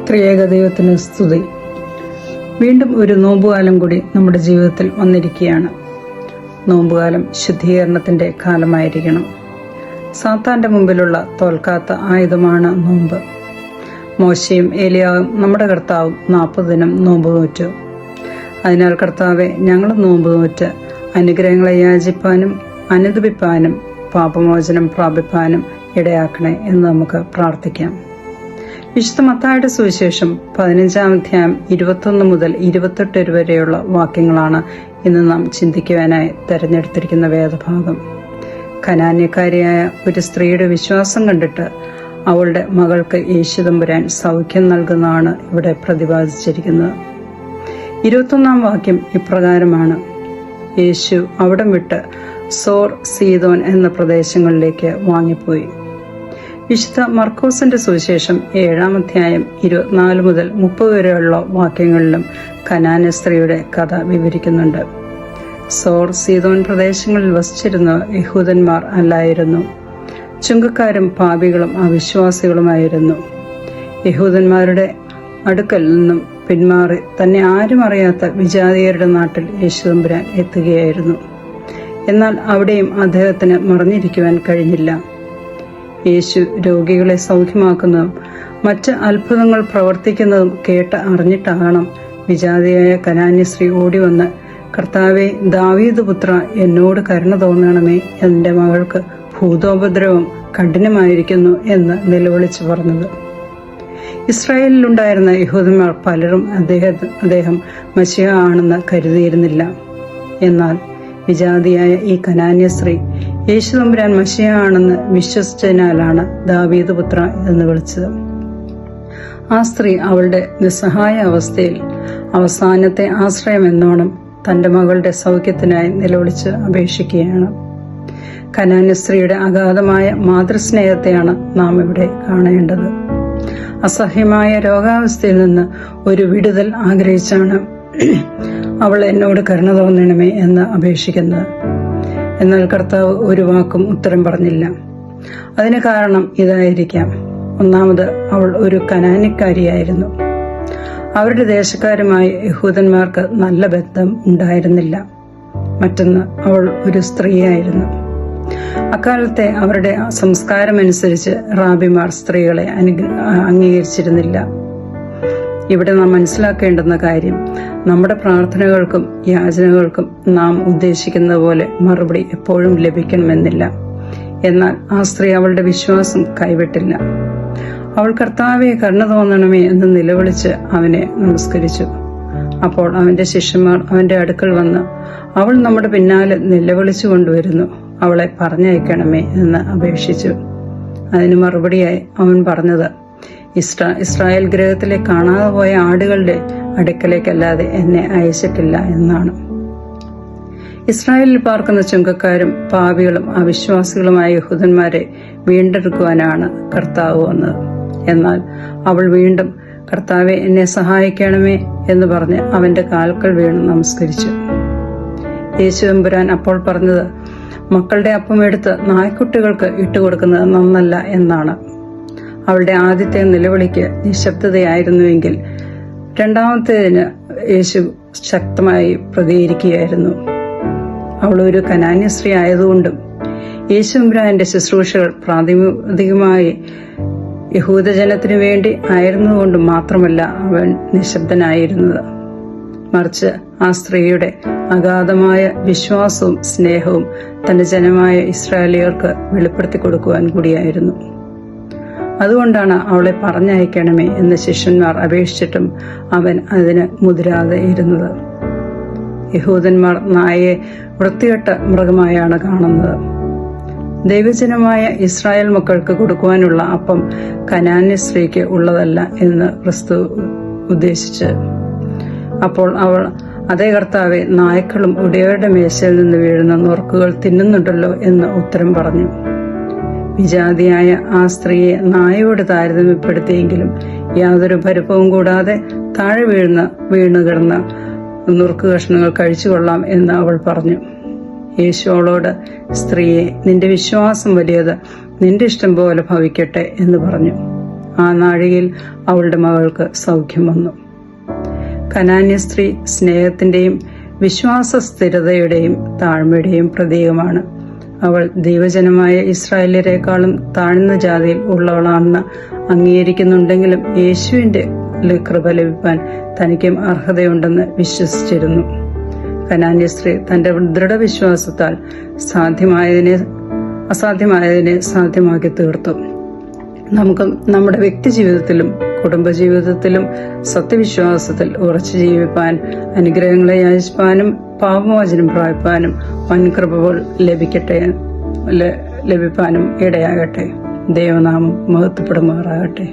ത്രിയേക ദൈവത്തിന് സ്തുതി. വീണ്ടും ഒരു നോമ്പുകാലം കൂടി നമ്മുടെ ജീവിതത്തിൽ വന്നിരിക്കുകയാണ്. നോമ്പുകാലം ശുദ്ധീകരണത്തിന്റെ കാലമായിരിക്കണം. സാത്താന്റെ മുമ്പിലുള്ള തോൽക്കാത്ത ആയുധമാണ് നോമ്പ്. മോശയും ഏലിയാവും നമ്മുടെ കർത്താവും 40 ദിനം നോമ്പ് നോറ്റു. അതിനാൽ കർത്താവെ, ഞങ്ങൾ നോമ്പ് നോറ്റ് അനുഗ്രഹങ്ങളെ യാചിപ്പാനും അനുദപിപ്പാനും പാപമോചനം പ്രാപിപ്പാനും ഇടയാക്കണേ എന്ന് നമുക്ക് പ്രാർത്ഥിക്കാം. വിശുദ്ധ മത്തായിയുടെ സുവിശേഷം 15-ാം അധ്യായം 21 മുതൽ 28 വരെയുള്ള വാക്യങ്ങളാണ് ഇന്ന് നാം ചിന്തിക്കുവാനായി തെരഞ്ഞെടുത്തിരിക്കുന്ന വേദഭാഗം. കനാന്യക്കാരിയായ ഒരു സ്ത്രീയുടെ വിശ്വാസം കണ്ടിട്ട് അവളുടെ മകൾക്ക് യേശു തമ്പുരാൻ സൗഖ്യം നൽകുന്നതാണ് ഇവിടെ പ്രതിപാദിച്ചിരിക്കുന്നത്. 21-ാം വാക്യം ഇപ്രകാരമാണ്: യേശു അവിടം വിട്ട് സോർ, സീദോൻ എന്ന പ്രദേശങ്ങളിലേക്ക് വാങ്ങിപ്പോയി. വിശുദ്ധ മർക്കോസിന്റെ സുവിശേഷം 7-ാം അധ്യായം 24 മുതൽ 30 വരെയുള്ള വാക്യങ്ങളിലും കനാന്യ സ്ത്രീയുടെ കഥ വിവരിക്കുന്നുണ്ട്. സോർ, സീദോൻ പ്രദേശങ്ങളിൽ വസിച്ചിരുന്ന യഹൂദന്മാർ അല്ലായിരുന്നു. ചുങ്കക്കാരും പാപികളും അവിശ്വാസികളുമായിരുന്നു. യഹൂദന്മാരുടെ അടുക്കൽ നിന്നും പിന്മാറി തന്നെ ആരും അറിയാത്ത വിജാതീയരുടെ നാട്ടിൽ യേശു തമ്പുരാൻ എത്തുകയായിരുന്നു. എന്നാൽ അവിടെയും അദ്ദേഹത്തിന് മറഞ്ഞിരിക്കുവാൻ കഴിഞ്ഞില്ല. യേശു രോഗികളെ സൗഖ്യമാക്കുന്നതും മറ്റ് അത്ഭുതങ്ങൾ പ്രവർത്തിക്കുന്നതും കേട്ട് അറിഞ്ഞിട്ടാകണം വിജാതിയായ കനാന്യസ്ത്രീ ഓടിവന്ന്, കർത്താവെ, ദാവീദ് പുത്ര, എന്നോട് കരുണ തോന്നണമേ, എൻ്റെ മകൾക്ക് ഭൂതോപദ്രവം കഠിനമായിരിക്കുന്നു എന്ന് നിലവിളിച്ചു പറഞ്ഞത്. ഇസ്രായേലിലുണ്ടായിരുന്ന യഹൂദന്മാർ പലരും അദ്ദേഹം മശിഹ ആണെന്ന് കരുതിയിരുന്നില്ല. എന്നാൽ വിജാതിയായ ഈ കനാന്യ സ്ത്രീ യേശു തമ്പുരാൻ മശിഹ ആണെന്ന് വിശ്വസിച്ചതിനാലാണ് ദാവീദ് പുത്ര എന്ന് വിളിച്ചത്. ആ സ്ത്രീ അവളുടെ നിസ്സഹായ അവസ്ഥയിൽ അവസാനത്തെ ആശ്രയം എന്നോണം തന്റെ മകളുടെ സൗഖ്യത്തിനായി നിലവിളിച്ച് അപേക്ഷിക്കുകയാണ്. കനാന്യ സ്ത്രീയുടെ അഗാധമായ മാതൃസ്നേഹത്തെയാണ് നാം ഇവിടെ കാണേണ്ടത്. അസഹ്യമായ രോഗാവസ്ഥയിൽ നിന്ന് ഒരു വിടുതൽ ആഗ്രഹിച്ചാണ് അവൾ എന്നോട് കരുണ തോന്നണമേ എന്ന് അപേക്ഷിക്കുന്നത്. എന്നാൽ കർത്താവ് ഒരു വാക്കും ഉത്തരം പറഞ്ഞില്ല. അതിന് കാരണം ഇതായിരിക്കാം: ഒന്നാമത്, അവൾ ഒരു കനാന്യക്കാരിയായിരുന്നു. അവരുടെ ദേശക്കാരുമായി യഹൂദന്മാർക്ക് നല്ല ബന്ധം ഉണ്ടായിരുന്നില്ല. മറ്റൊന്ന്, അവൾ ഒരു സ്ത്രീയായിരുന്നു. അക്കാലത്തെ അവരുടെ സംസ്കാരമനുസരിച്ച് റാബിമാർ സ്ത്രീകളെ അംഗീകരിച്ചിരുന്നില്ല. ഇവിടെ നാം മനസ്സിലാക്കേണ്ടുന്ന കാര്യം, നമ്മുടെ പ്രാർത്ഥനകൾക്കും യാചനകൾക്കും നാം ഉദ്ദേശിക്കുന്ന പോലെ മറുപടി എപ്പോഴും ലഭിക്കണമെന്നില്ല. എന്നാൽ ആ സ്ത്രീ അവളുടെ വിശ്വാസം കൈവിട്ടില്ല. അവൾ കർത്താവെ, കരുണ തോന്നണമേ എന്ന് നിലവിളിച്ച് അവനെ നമസ്കരിച്ചു. അപ്പോൾ അവന്റെ ശിഷ്യന്മാർ അവന്റെ അടുക്കൽ വന്ന്, അവൾ നമ്മുടെ പിന്നാലെ നിലവിളിച്ചു കൊണ്ടുവരുന്നു, അവളെ പറഞ്ഞയക്കണമേ എന്ന് അപേക്ഷിച്ചു. അതിന് മറുപടിയായി അവൻ പറഞ്ഞത്, ഇസ്രായേൽ ഗൃഹത്തിലെ കാണാതെ പോയ ആടുകളുടെ അടുക്കലേക്കല്ലാതെ എന്നെ അയച്ചിട്ടില്ല എന്നാണ്. ഇസ്രായേലിൽ പാർക്കുന്ന ചുങ്കക്കാരും പാപികളും അവിശ്വാസികളുമായ യഹൂദന്മാരെ വീണ്ടെടുക്കുവാനാണ് കർത്താവ് വന്നത്. എന്നാൽ അവൾ വീണ്ടും, കർത്താവെ, എന്നെ സഹായിക്കണമേ എന്ന് പറഞ്ഞ് അവന്റെ കാൽക്കൽ വീണ് നമസ്കരിച്ചു. യേശു തമ്പുരാൻ അപ്പോൾ പറഞ്ഞത്, മക്കളുടെ അപ്പം എടുത്ത് നായ്ക്കുട്ടികൾക്ക് ഇട്ടുകൊടുക്കുന്നത് നന്നല്ല എന്നാണ്. അവളുടെ ആദ്യത്തെ നിലവിളിക്ക് നിശബ്ദതയായിരുന്നുവെങ്കിൽ രണ്ടാമത്തേതിന് യേശു ശക്തമായി പ്രതികരിക്കുകയായിരുന്നു. അവൾ ഒരു കനാന്യ സ്ത്രീ ആയതുകൊണ്ടും യേശു തമ്പുരാന്റെ ശുശ്രൂഷകൾ പ്രാഥമികമായി യഹൂദജനത്തിനു വേണ്ടി ആയിരുന്നതുകൊണ്ടും മാത്രമല്ല അവൻ നിശബ്ദനായിരുന്നത്. മറിച്ച് ആ സ്ത്രീയുടെ അഗാധമായ വിശ്വാസവും സ്നേഹവും തന്റെ ജനമായ ഇസ്രായേലിയർക്ക് വെളിപ്പെടുത്തി കൊടുക്കുവാൻ കൂടിയായിരുന്നു. അതുകൊണ്ടാണ് അവളെ പറഞ്ഞയക്കണമേ എന്ന് ശിഷ്യന്മാർ അപേക്ഷിച്ചിട്ടും അവൻ അതിന് മുതിരാതെ ഇരുന്നത്. യഹൂദന്മാർ നായയെ വൃത്തികെട്ട മൃഗമായാണ് കാണുന്നത്. ദൈവജനമായ ഇസ്രായേൽ മക്കൾക്ക് കൊടുക്കുവാനുള്ള അപ്പം കനാന്യ സ്ത്രീക്ക് ഉള്ളതല്ല എന്ന് ക്രിസ്തു ഉദ്ദേശിച്ച്. അപ്പോൾ അവൾ, അതേ കർത്താവെ, നായ്ക്കളും ഉടയവരുടെ മേശയിൽ നിന്ന് വീഴുന്ന നുറുക്കുകൾ തിന്നുന്നുണ്ടല്ലോ എന്ന് ഉത്തരം പറഞ്ഞു. വിജാതിയായ ആ സ്ത്രീയെ നായയോട് താരതമ്യപ്പെടുത്തിയെങ്കിലും യാതൊരു പരിഭവവും കൂടാതെ താഴെ വീണു കിടന്ന നുറുക്ക് കഷ്ണങ്ങൾ കഴിച്ചുകൊള്ളാം എന്ന് അവൾ പറഞ്ഞു. യേശു അവളോട്, സ്ത്രീയെ, നിന്റെ വിശ്വാസം വലിയത്, നിന്റെ ഇഷ്ടം പോലെ ഭവിക്കട്ടെ എന്ന് പറഞ്ഞു. ആ നാഴികയിൽ അവളുടെ മകൾക്ക് സൗഖ്യം വന്നു. കനാന്യ സ്ത്രീ സ്നേഹത്തിന്റെയും വിശ്വാസ സ്ഥിരതയുടെയും താഴ്മയുടെയും പ്രതീകമാണ്. അവൾ ദൈവജനമായ ഇസ്രായേലരെക്കാളും താഴ്ന്ന ജാതിയിൽ ഉള്ളവളാണെന്ന് അംഗീകരിക്കുന്നുണ്ടെങ്കിലും യേശുവിന്റെ കൃപ ലഭിക്കാൻ തനിക്കും അർഹതയുണ്ടെന്ന് വിശ്വസിച്ചിരുന്നു. കനാന്യ സ്ത്രീ തന്റെ ദൃഢവിശ്വാസത്താൽ അസാധ്യമായതിനെ സാധ്യമാക്കി തീർത്തു. നമുക്കും നമ്മുടെ വ്യക്തി ജീവിതത്തിലും കുടുംബജീവിതത്തിലും സത്യവിശ്വാസത്തിൽ ഉറച്ചു ജീവിപ്പാൻ, അനുഗ്രഹങ്ങളെ യാചിപ്പാനും പാപമോചനം പ്രാപിപ്പാനും വൻകൃപകൾ ലഭിപ്പാനും ഇടയാകട്ടെ. ദൈവനാമം മഹത്വപ്പെടുമാറാകട്ടെ.